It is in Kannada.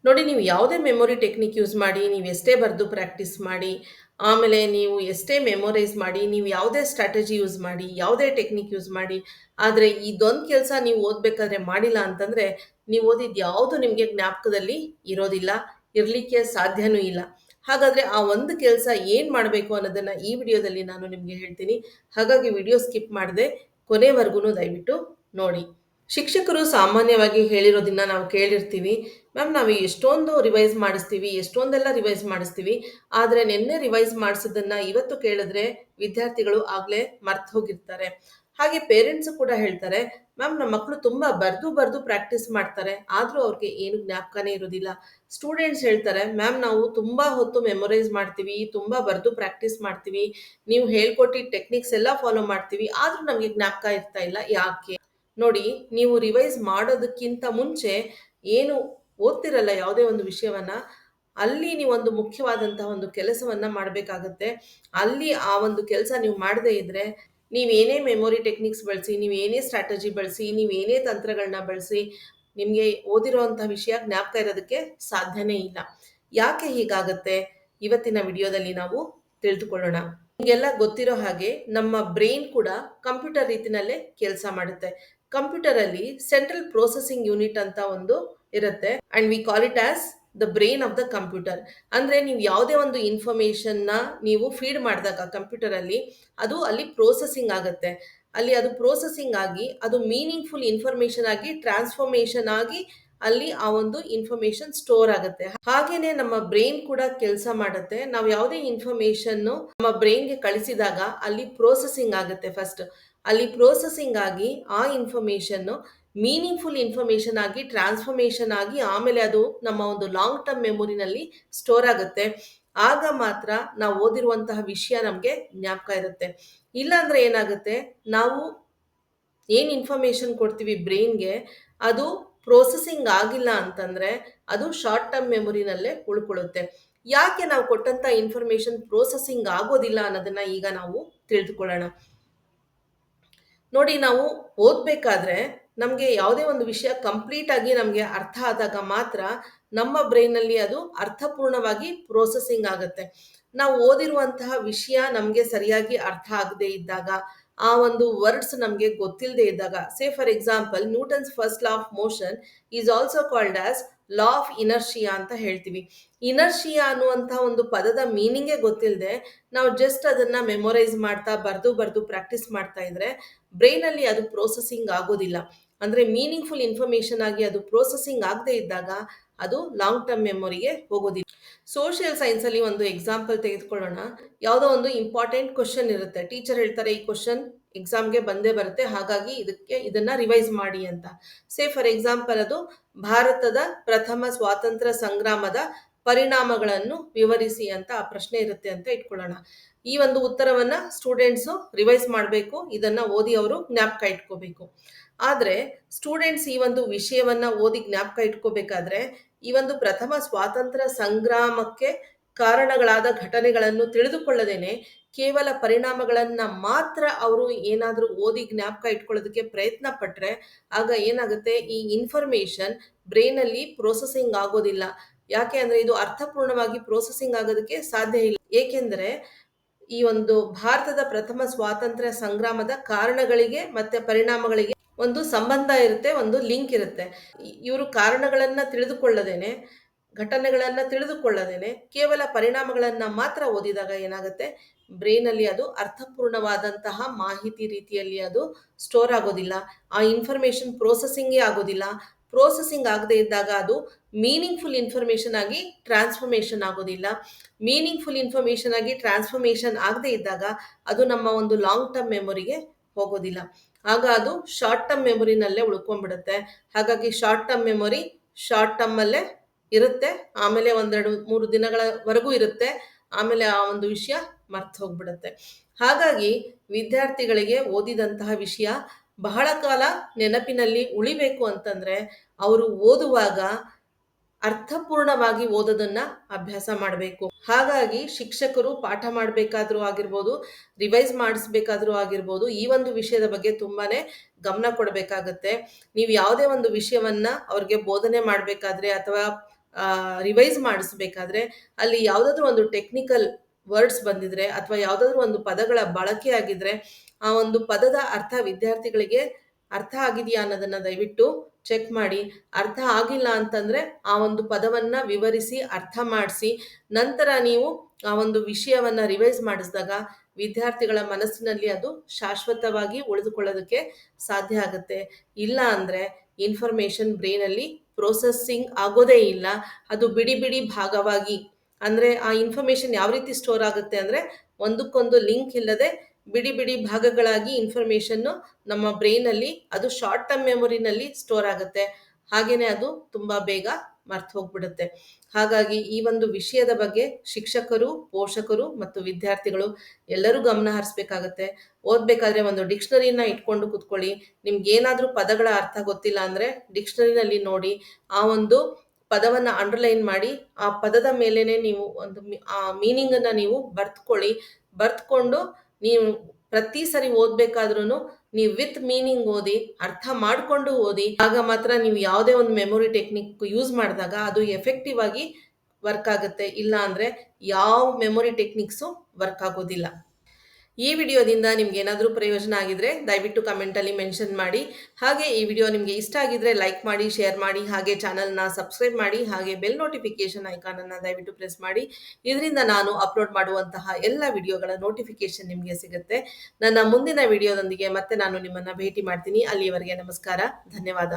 ನೋಡಿ, ನೀವು ಯಾವುದೇ ಮೆಮೊರಿ ಟೆಕ್ನಿಕ್ ಯೂಸ್ ಮಾಡಿ, ನೀವು ಎಷ್ಟೇ ಬರೆದು ಪ್ರಾಕ್ಟೀಸ್ ಮಾಡಿ, ಆಮೇಲೆ ನೀವು ಎಷ್ಟೇ ಮೆಮೊರೈಸ್ ಮಾಡಿ, ನೀವು ಯಾವುದೇ ಸ್ಟ್ರಾಟಜಿ ಯೂಸ್ ಮಾಡಿ, ಯಾವುದೇ ಟೆಕ್ನಿಕ್ ಯೂಸ್ ಮಾಡಿ, ಆದರೆ ಇದೊಂದು ಕೆಲಸ ನೀವು ಓದಬೇಕಾದ್ರೆ ಮಾಡಿಲ್ಲ ಅಂತಂದರೆ, ನೀವು ಓದಿದ್ದು ಯಾವುದು ನಿಮಗೆ ಜ್ಞಾಪಕದಲ್ಲಿ ಇರೋದಿಲ್ಲ, ಇರಲಿಕ್ಕೆ ಸಾಧ್ಯನೂ ಇಲ್ಲ. ಹಾಗಾದರೆ ಆ ಒಂದು ಕೆಲಸ ಏನು ಮಾಡಬೇಕು ಅನ್ನೋದನ್ನು ಈ ವಿಡಿಯೋದಲ್ಲಿ ನಾನು ನಿಮಗೆ ಹೇಳ್ತೀನಿ. ಹಾಗಾಗಿ ವಿಡಿಯೋ ಸ್ಕಿಪ್ ಮಾಡದೆ ಕೊನೆವರೆಗೂ ದಯವಿಟ್ಟು ನೋಡಿ. ಶಿಕ್ಷಕರು ಸಾಮಾನ್ಯವಾಗಿ ಹೇಳಿರೋದನ್ನ ನಾವು ಕೇಳಿರ್ತೀವಿ. ಮ್ಯಾಮ್, ನಾವು ಎಷ್ಟೊಂದು ರಿವೈಸ್ ಮಾಡಿಸ್ತೀವಿ, ಎಷ್ಟೊಂದೆಲ್ಲ ರಿವೈಸ್ ಮಾಡಿಸ್ತೀವಿ, ಆದರೆ ನಿನ್ನೆ ರಿವೈಸ್ ಮಾಡಿಸೋದನ್ನ ಇವತ್ತು ಕೇಳಿದ್ರೆ ವಿದ್ಯಾರ್ಥಿಗಳು ಆಗಲೇ ಮರ್ತು ಹೋಗಿರ್ತಾರೆ. ಹಾಗೆ ಪೇರೆಂಟ್ಸು ಕೂಡ ಹೇಳ್ತಾರೆ, ಮ್ಯಾಮ್ ನಮ್ಮ ಮಕ್ಕಳು ತುಂಬ ಬರೆದು ಪ್ರಾಕ್ಟೀಸ್ ಮಾಡ್ತಾರೆ, ಆದರೂ ಅವ್ರಿಗೆ ಏನು ಜ್ಞಾಪಕನೇ ಇರೋದಿಲ್ಲ. ಸ್ಟೂಡೆಂಟ್ಸ್ ಹೇಳ್ತಾರೆ, ಮ್ಯಾಮ್ ನಾವು ತುಂಬ ಹೊತ್ತು ಮೆಮೊರೈಸ್ ಮಾಡ್ತೀವಿ, ತುಂಬ ಬರೆದು ಪ್ರಾಕ್ಟೀಸ್ ಮಾಡ್ತೀವಿ, ನೀವು ಹೇಳ್ಕೊಟ್ಟಿದ್ದ ಟೆಕ್ನಿಕ್ಸ್ ಎಲ್ಲ ಫಾಲೋ ಮಾಡ್ತೀವಿ, ಆದರೂ ನಮಗೆ ಜ್ಞಾಪಕ ಇರ್ತಾ ಇಲ್ಲ, ಯಾಕೆ? ನೋಡಿ, ನೀವು ರಿವೈಸ್ ಮಾಡೋದಕ್ಕಿಂತ ಮುಂಚೆ ಏನು ಓದ್ತಿರಲ್ಲ ಯಾವುದೇ ಒಂದು ವಿಷಯವನ್ನ, ಅಲ್ಲಿ ನೀವೊಂದು ಮುಖ್ಯವಾದಂತಹ ಒಂದು ಕೆಲಸವನ್ನ ಮಾಡಬೇಕಾಗತ್ತೆ. ಅಲ್ಲಿ ಆ ಒಂದು ಕೆಲಸ ನೀವು ಮಾಡದೇ ಇದ್ರೆ, ನೀವೇನೇ ಮೆಮೊರಿ ಟೆಕ್ನಿಕ್ಸ್ ಬಳಸಿ, ನೀವೇನೇ ಸ್ಟ್ರಾಟಜಿ ಬಳಸಿ, ನೀವೇನೇ ತಂತ್ರಗಳನ್ನ ಬಳಸಿ, ನಿಮಗೆ ಓದಿರೋವಂತಹ ವಿಷಯ ಜ್ಞಾಪಕ ಇರೋದಕ್ಕೆ ಸಾಧ್ಯನೇ ಇಲ್ಲ. ಯಾಕೆ ಹೀಗಾಗತ್ತೆ? ಇವತ್ತಿನ ವಿಡಿಯೋದಲ್ಲಿ ನಾವು ತಿಳಿದುಕೊಳ್ಳೋಣ. ನಿಮಗೆಲ್ಲ ಗೊತ್ತಿರೋ ಹಾಗೆ ನಮ್ಮ ಬ್ರೈನ್ ಕೂಡ ಕಂಪ್ಯೂಟರ್ ರೀತಿನಲ್ಲೇ ಕೆಲಸ ಮಾಡುತ್ತೆ. ಕಂಪ್ಯೂಟರ್ ಅಲ್ಲಿ ಸೆಂಟ್ರಲ್ ಪ್ರೊಸೆಸಿಂಗ್ ಯೂನಿಟ್ ಅಂತ ಒಂದು ಇರುತ್ತೆ, and we call it as the brain of the computer. ಅಂದ್ರೆ ನೀವು ಯಾವುದೇ ಒಂದು ಇನ್ಫಾರ್ಮೇಶನ್ ನ ನೀವು ಫೀಡ್ ಮಾಡಿದಾಗ ಕಂಪ್ಯೂಟರ್ ಅಲ್ಲಿ, ಅದು ಅಲ್ಲಿ ಪ್ರೋಸೆಸಿಂಗ್ ಆಗುತ್ತೆ. ಅಲ್ಲಿ ಅದು ಪ್ರೋಸೆಸಿಂಗ್ ಆಗಿ ಅದು ಮೀನಿಂಗ್ಫುಲ್ ಇನ್ಫಾರ್ಮೇಶನ್ ಆಗಿ ಟ್ರಾನ್ಸ್ಫಾರ್ಮೇಶನ್ ಆಗಿ ಅಲ್ಲಿ ಆ ಒಂದು ಇನ್ಫಾರ್ಮೇಶನ್ ಸ್ಟೋರ್ ಆಗುತ್ತೆ. ಹಾಗೇನೆ ನಮ್ಮ ಬ್ರೈನ್ ಕೂಡ ಕೆಲಸ ಮಾಡುತ್ತೆ. ನಾವು ಯಾವುದೇ ಇನ್ಫಾರ್ಮೇಶನ್ ನಮ್ಮ ಬ್ರೈನ್ಗೆ ಕಳಿಸಿದಾಗ ಅಲ್ಲಿ ಪ್ರೋಸೆಸಿಂಗ್ ಆಗುತ್ತೆ. ಫಸ್ಟ್ ಅಲ್ಲಿ ಪ್ರೋಸೆಸಿಂಗ್ ಆಗಿ ಆ ಇನ್ಫಾರ್ಮೇಶನ್ ಮೀನಿಂಗ್ಫುಲ್ ಇನ್ಫಾರ್ಮೇಶನ್ ಆಗಿ ಟ್ರಾನ್ಸ್ಫಾರ್ಮೇಶನ್ ಆಗಿ ಆಮೇಲೆ ಅದು ನಮ್ಮ ಒಂದು ಲಾಂಗ್ ಟರ್ಮ್ ಮೆಮೊರಿನಲ್ಲಿ ಸ್ಟೋರ್ ಆಗುತ್ತೆ. ಆಗ ಮಾತ್ರ ನಾವು ಓದಿರುವಂತಹ ವಿಷಯ ನಮಗೆ ಜ್ಞಾಪಕ ಇರುತ್ತೆ. ಇಲ್ಲಾಂದ್ರೆ ಏನಾಗುತ್ತೆ, ನಾವು ಏನು ಇನ್ಫಾರ್ಮೇಶನ್ ಕೊಡ್ತೀವಿ ಬ್ರೈನ್ಗೆ, ಅದು ಪ್ರೋಸೆಸಿಂಗ್ ಆಗಿಲ್ಲ ಅಂತಂದ್ರೆ ಅದು ಶಾರ್ಟ್ ಟರ್ಮ್ ಮೆಮೊರಿನಲ್ಲೇ ಉಳ್ಕೊಳ್ಳುತ್ತೆ. ಯಾಕೆ ನಾವು ಕೊಟ್ಟಂತ ಇನ್ಫಾರ್ಮೇಶನ್ ಪ್ರೋಸೆಸಿಂಗ್ ಆಗೋದಿಲ್ಲ ಅನ್ನೋದನ್ನ ಈಗ ನಾವು ತಿಳಿದುಕೊಳ್ಳೋಣ. ನೋಡಿ, ನಾವು ಓದಬೇಕಾದ್ರೆ ನಮಗೆ ಯಾವುದೇ ಒಂದು ವಿಷಯ ಕಂಪ್ಲೀಟ್ ಆಗಿ ನಮಗೆ ಅರ್ಥ ಆದಾಗ ಮಾತ್ರ ನಮ್ಮ ಬ್ರೈನಲ್ಲಿ ಅದು ಅರ್ಥಪೂರ್ಣವಾಗಿ ಪ್ರೋಸೆಸಿಂಗ್ ಆಗುತ್ತೆ. ನಾವು ಓದಿರುವಂತಹ ವಿಷಯ ನಮಗೆ ಸರಿಯಾಗಿ ಅರ್ಥ ಆಗದೆ ಇದ್ದಾಗ, ಆ ಒಂದು ವರ್ಡ್ಸ್ ನಮಗೆ ಗೊತ್ತಿಲ್ಲದೆ ಇದ್ದಾಗ, say for example Newton's first law of motion is also called as law of inertia ಅಂತ ಹೇಳ್ತೀವಿ. ಇನರ್ಷಿಯಾ ಅನ್ನುವಂತಹ ಒಂದು ಪದದ ಮೀನಿಂಗೇ ಗೊತ್ತಿಲ್ಲದೆ ನಾವು ಜಸ್ಟ್ ಅದನ್ನ ಮೆಮೊರೈಸ್ ಮಾಡ್ತಾ ಬರೆದು ಪ್ರಾಕ್ಟೀಸ್ ಮಾಡ್ತಾ ಇದ್ರೆ ಬ್ರೈನ್ ಅಲ್ಲಿ ಅದು ಪ್ರೋಸೆಸಿಂಗ್ ಆಗೋದಿಲ್ಲ. ಅಂದ್ರೆ ಮೀನಿಂಗ್ಫುಲ್ ಇನ್ಫಾರ್ಮೇಶನ್ ಆಗಿ ಅದು ಪ್ರೋಸೆಸಿಂಗ್ ಆಗದೆ ಇದ್ದಾಗ ಅದು ಲಾಂಗ್ ಟರ್ಮ್ ಮೆಮೊರಿಗೆ ಹೋಗೋದಿಲ್ಲ. ಸೋಷಿಯಲ್ ಸೈನ್ಸ್ ಅಲ್ಲಿ ಒಂದು ಎಕ್ಸಾಂಪಲ್ ತೆಗೆದುಕೊಳ್ಳೋಣ. ಯಾವುದೋ ಒಂದು ಇಂಪಾರ್ಟೆಂಟ್ ಕ್ವಶನ್ ಇರುತ್ತೆ, ಟೀಚರ್ ಹೇಳ್ತಾರೆ ಈ ಕ್ವಶನ್ ಎಕ್ಸಾಮ್ಗೆ ಬಂದೇ ಬರುತ್ತೆ, ಹಾಗಾಗಿ ಇದನ್ನ ರಿವೈಸ್ ಮಾಡಿ ಅಂತ. ಸೇ ಫಾರ್ ಎಕ್ಸಾಂಪಲ್ ಅದು ಭಾರತದ ಪ್ರಥಮ ಸ್ವಾತಂತ್ರ್ಯ ಸಂಗ್ರಾಮದ ಪರಿಣಾಮಗಳನ್ನು ವಿವರಿಸಿ ಅಂತ ಆ ಪ್ರಶ್ನೆ ಇರುತ್ತೆ ಅಂತ ಇಟ್ಕೊಳ್ಳೋಣ. ಈ ಒಂದು ಉತ್ತರವನ್ನ ಸ್ಟೂಡೆಂಟ್ಸ್ ರಿವೈಸ್ ಮಾಡಬೇಕು, ಇದನ್ನ ಓದಿ ಅವರು ಜ್ಞಾಪಕ ಇಟ್ಕೋಬೇಕು. ಆದ್ರೆ ಸ್ಟೂಡೆಂಟ್ಸ್ ಈ ಒಂದು ವಿಷಯವನ್ನ ಓದಿ ಜ್ಞಾಪಕ ಇಟ್ಕೋಬೇಕಾದ್ರೆ ಈ ಒಂದು ಪ್ರಥಮ ಸ್ವಾತಂತ್ರ್ಯ ಸಂಗ್ರಾಮಕ್ಕೆ ಕಾರಣಗಳಾದ ಘಟನೆಗಳನ್ನು ತಿಳಿದುಕೊಳ್ಳದೇನೆ ಕೇವಲ ಪರಿಣಾಮಗಳನ್ನ ಮಾತ್ರ ಅವರು ಏನಾದರೂ ಓದಿ ಜ್ಞಾಪಕ ಇಟ್ಕೊಳ್ಳೋದಕ್ಕೆ ಪ್ರಯತ್ನ ಪಟ್ರೆ ಆಗ ಏನಾಗುತ್ತೆ, ಈ ಇನ್ಫಾರ್ಮೇಶನ್ ಬ್ರೈನ್ ಅಲ್ಲಿ ಪ್ರೋಸೆಸಿಂಗ್ ಆಗೋದಿಲ್ಲ. ಯಾಕೆ ಅಂದ್ರೆ ಇದು ಅರ್ಥಪೂರ್ಣವಾಗಿ ಪ್ರೋಸೆಸಿಂಗ್ ಆಗೋದಕ್ಕೆ ಸಾಧ್ಯ ಇಲ್ಲ. ಏಕೆಂದ್ರೆ ಈ ಒಂದು ಭಾರತದ ಪ್ರಥಮ ಸ್ವಾತಂತ್ರ್ಯ ಸಂಗ್ರಾಮದ ಕಾರಣಗಳಿಗೆ ಮತ್ತೆ ಪರಿಣಾಮಗಳಿಗೆ ಒಂದು ಸಂಬಂಧ ಇರುತ್ತೆ, ಒಂದು ಲಿಂಕ್ ಇರುತ್ತೆ. ಇವರು ಕಾರಣಗಳನ್ನ ತಿಳಿದುಕೊಳ್ಳದೇನೆ, ಘಟನೆಗಳನ್ನ ತಿಳಿದುಕೊಳ್ಳದೇನೆ ಕೇವಲ ಪರಿಣಾಮಗಳನ್ನ ಮಾತ್ರ ಓದಿದಾಗ ಏನಾಗುತ್ತೆ, ಬ್ರೈನ್ ಅಲ್ಲಿ ಅದು ಅರ್ಥಪೂರ್ಣವಾದಂತಹ ಮಾಹಿತಿ ರೀತಿಯಲ್ಲಿ ಅದು ಸ್ಟೋರ್ ಆಗೋದಿಲ್ಲ. ಆ ಇನ್ಫಾರ್ಮೇಶನ್ ಪ್ರೋಸೆಸಿಂಗೇ ಆಗೋದಿಲ್ಲ. ಪ್ರೋಸೆಸಿಂಗ್ ಆಗದೆ ಇದ್ದಾಗ ಅದು ಮೀನಿಂಗ್ಫುಲ್ ಇನ್ಫಾರ್ಮೇಶನ್ ಆಗಿ ಟ್ರಾನ್ಸ್ಫಾರ್ಮೇಶನ್ ಆಗೋದಿಲ್ಲ. ಮೀನಿಂಗ್ಫುಲ್ ಇನ್ಫಾರ್ಮೇಶನ್ ಆಗಿ ಟ್ರಾನ್ಸ್ಫಾರ್ಮೇಶನ್ ಆಗದೆ ಇದ್ದಾಗ ಅದು ನಮ್ಮ ಒಂದು ಲಾಂಗ್ ಟರ್ಮ್ ಮೆಮೊರಿಗೆ ಹೋಗೋದಿಲ್ಲ. ಆಗ ಅದು ಶಾರ್ಟ್ ಟರ್ಮ್ ಮೆಮೊರಿನಲ್ಲೇ ಉಳ್ಕೊಂಡ್ಬಿಡುತ್ತೆ. ಹಾಗಾಗಿ short term memory short term ಅಲ್ಲೇ ಇರುತ್ತೆ, ಆಮೇಲೆ 1-2-3 ದಿನಗಳವರೆಗೂ ಇರುತ್ತೆ, ಆಮೇಲೆ ಆ ಒಂದು ವಿಷಯ ಮರ್ತು ಹೋಗ್ಬಿಡುತ್ತೆ. ಹಾಗಾಗಿ ವಿದ್ಯಾರ್ಥಿಗಳಿಗೆ ಓದಿದಂತಹ ವಿಷಯ ಬಹಳ ಕಾಲ ನೆನಪಿನಲ್ಲಿ ಉಳಿಬೇಕು ಅಂತಂದ್ರೆ ಅವರು ಓದುವಾಗ ಅರ್ಥಪೂರ್ಣವಾಗಿ ಓದೋದನ್ನ ಅಭ್ಯಾಸ ಮಾಡಬೇಕು. ಹಾಗಾಗಿ ಶಿಕ್ಷಕರು ಪಾಠ ಮಾಡಬೇಕಾದ್ರೂ ಆಗಿರ್ಬೋದು, ರಿವೈಸ್ ಮಾಡಿಸ್ಬೇಕಾದ್ರೂ ಆಗಿರ್ಬೋದು, ಈ ಒಂದು ವಿಷಯದ ಬಗ್ಗೆ ತುಂಬಾನೇ ಗಮನ ಕೊಡಬೇಕಾಗತ್ತೆ. ನೀವು ಯಾವುದೇ ಒಂದು ವಿಷಯವನ್ನ ಅವ್ರಿಗೆ ಬೋಧನೆ ಮಾಡಬೇಕಾದ್ರೆ ಅಥವಾ ರಿವೈಸ್ ಮಾಡಿಸ್ಬೇಕಾದ್ರೆ ಅಲ್ಲಿ ಯಾವುದಾದ್ರೂ ಒಂದು ಟೆಕ್ನಿಕಲ್ ವರ್ಡ್ಸ್ ಬಂದಿದ್ರೆ ಅಥವಾ ಯಾವುದಾದ್ರೂ ಒಂದು ಪದಗಳ ಬಳಕೆ ಆಗಿದ್ರೆ ಆ ಒಂದು ಪದದ ಅರ್ಥ ವಿದ್ಯಾರ್ಥಿಗಳಿಗೆ ಅರ್ಥ ಆಗಿದೆಯಾ ಅನ್ನೋದನ್ನ ದಯವಿಟ್ಟು ಚೆಕ್ ಮಾಡಿ. ಅರ್ಥ ಆಗಿಲ್ಲ ಅಂತಂದ್ರೆ ಆ ಒಂದು ಪದವನ್ನ ವಿವರಿಸಿ ಅರ್ಥ ಮಾಡಿಸಿ ನಂತರ ನೀವು ಆ ಒಂದು ವಿಷಯವನ್ನ ರಿವೈಸ್ ಮಾಡಿಸಿದಾಗ ವಿದ್ಯಾರ್ಥಿಗಳ ಮನಸ್ಸಿನಲ್ಲಿ ಅದು ಶಾಶ್ವತವಾಗಿ ಉಳಿದುಕೊಳ್ಳೋದಕ್ಕೆ ಸಾಧ್ಯ ಆಗುತ್ತೆ. ಇಲ್ಲ ಅಂದ್ರೆ ಇನ್ಫಾರ್ಮೇಶನ್ ಬ್ರೈನಲ್ಲಿ ಪ್ರೊಸೆಸಿಂಗ್ ಆಗೋದೇ ಇಲ್ಲ. ಅದು ಬಿಡಿ ಬಿಡಿ ಭಾಗವಾಗಿ ಅಂದ್ರೆ ಆ ಇನ್ಫಾರ್ಮೇಶನ್ ಯಾವ ರೀತಿ ಸ್ಟೋರ್ ಆಗುತ್ತೆ ಅಂದ್ರೆ ಒಂದಕ್ಕೊಂದು ಲಿಂಕ್ ಇಲ್ಲದೆ ಬಿಡಿ ಬಿಡಿ ಭಾಗಗಳಾಗಿ ಇನ್ಫಾರ್ಮೇಶನ್ ನಮ್ಮ ಬ್ರೈನಲ್ಲಿ ಅದು ಶಾರ್ಟ್ ಟರ್ಮ್ ಮೆಮೊರಿನಲ್ಲಿ ಸ್ಟೋರ್ ಆಗುತ್ತೆ. ಹಾಗೇನೆ ಅದು ತುಂಬಾ ಬೇಗ ಮರ್ತು ಹೋಗ್ಬಿಡುತ್ತೆ. ಹಾಗಾಗಿ ಈ ಒಂದು ವಿಷಯದ ಬಗ್ಗೆ ಶಿಕ್ಷಕರು, ಪೋಷಕರು ಮತ್ತು ವಿದ್ಯಾರ್ಥಿಗಳು ಎಲ್ಲರೂ ಗಮನ ಹರಿಸ್ಬೇಕಾಗತ್ತೆ. ಓದ್ಬೇಕಾದ್ರೆ ಒಂದು ಡಿಕ್ಷನರಿನ ಇಟ್ಕೊಂಡು ಕೂತ್ಕೊಳ್ಳಿ. ನಿಮ್ಗೆ ಏನಾದ್ರೂ ಪದಗಳ ಅರ್ಥ ಗೊತ್ತಿಲ್ಲ ಅಂದ್ರೆ ಡಿಕ್ಷನರಿನಲ್ಲಿ ನೋಡಿ, ಆ ಒಂದು ಪದವನ್ನ ಅಂಡರ್ಲೈನ್ ಮಾಡಿ ಆ ಪದದ ಮೇಲೇನೆ ನೀವು ಒಂದು ಆ ಮೀನಿಂಗ್ ಅನ್ನ ನೀವು ಬರ್ತ್ಕೊಳ್ಳಿ. ಬರ್ತ್ಕೊಂಡು ನೀವು ಪ್ರತಿ ಸರಿ ಓದ್ಬೇಕಾದ್ರೂ ನೀವು ವಿತ್ ಮೀನಿಂಗ್ ಓದಿ, ಅರ್ಥ ಮಾಡ್ಕೊಂಡು ಓದಿ. ಆಗ ಮಾತ್ರ ನೀವು ಯಾವುದೇ ಒಂದು ಮೆಮೊರಿ ಟೆಕ್ನಿಕ್ ಯೂಸ್ ಮಾಡಿದಾಗ ಅದು ಎಫೆಕ್ಟಿವ್ ಆಗಿ ವರ್ಕ್ ಆಗುತ್ತೆ. ಇಲ್ಲ ಅಂದ್ರೆ ಯಾವ ಮೆಮೊರಿ ಟೆಕ್ನಿಕ್ಸು ವರ್ಕ್ ಆಗೋದಿಲ್ಲ. ಈ ವಿಡಿಯೋದಿಂದ ನಿಮ್ಗೆ ಏನಾದರೂ ಪ್ರಯೋಜನ ಆಗಿದ್ರೆ ದಯವಿಟ್ಟು ಕಮೆಂಟಲ್ಲಿ ಮೆನ್ಷನ್ ಮಾಡಿ. ಹಾಗೆ ಈ ವಿಡಿಯೋ ನಿಮಗೆ ಇಷ್ಟ ಆಗಿದ್ರೆ ಲೈಕ್ ಮಾಡಿ, ಶೇರ್ ಮಾಡಿ, ಹಾಗೆ ಚಾನಲ್ನ ಸಬ್ಸ್ಕ್ರೈಬ್ ಮಾಡಿ, ಹಾಗೆ ಬೆಲ್ ನೋಟಿಫಿಕೇಶನ್ ಐಕಾನನ್ನು ದಯವಿಟ್ಟು ಪ್ರೆಸ್ ಮಾಡಿ. ಇದರಿಂದ ನಾನು ಅಪ್ಲೋಡ್ ಮಾಡುವಂತಹ ಎಲ್ಲ ವಿಡಿಯೋಗಳ ನೋಟಿಫಿಕೇಶನ್ ನಿಮಗೆ ಸಿಗುತ್ತೆ. ನನ್ನ ಮುಂದಿನ ವಿಡಿಯೋದೊಂದಿಗೆ ಮತ್ತೆ ನಾನು ನಿಮ್ಮನ್ನು ಭೇಟಿ ಮಾಡ್ತೀನಿ. ಅಲ್ಲಿಯವರೆಗೆ ನಮಸ್ಕಾರ, ಧನ್ಯವಾದ.